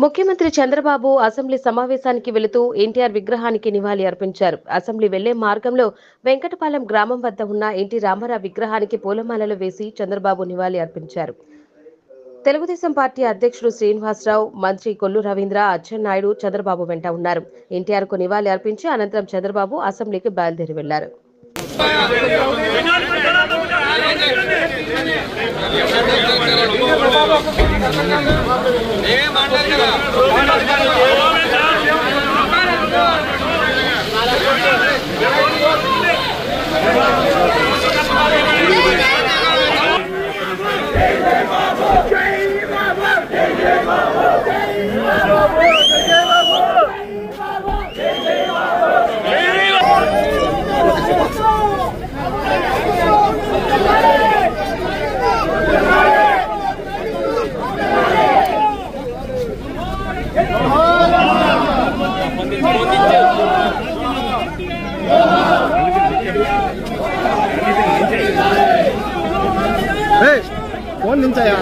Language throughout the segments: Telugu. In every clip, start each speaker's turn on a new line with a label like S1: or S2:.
S1: ముఖ్యమంత్రి చంద్రబాబు అసెంబ్లీ సమావేశానికి వెళుతూ ఎన్టీఆర్ విగ్రహానికి నివాళి అర్పించారు. అసెంబ్లీ వెళ్లే మార్గంలో వెంకటపాలెం గ్రామం వద్ద ఉన్న ఎన్టీ రామారావు విగ్రహానికి పూలమాలలు వేసి చంద్రబాబు నివాళి అర్పించారు. తెలుగుదేశం పార్టీ అధ్యక్షుడు శ్రీనివాసరావు, మంత్రి కొల్లు రవీంద్ర, అచ్చెన్నాయుడు చంద్రబాబు వెంట ఉన్నారు. ఎన్టీఆర్ కు నివాళి అర్పించి అనంతరం చంద్రబాబు అసెంబ్లీకి బయలుదేరి వెళ్లారు.
S2: ఫోన్ నుంచాయా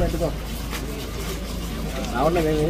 S2: పెట్టుకో రావట్లేదు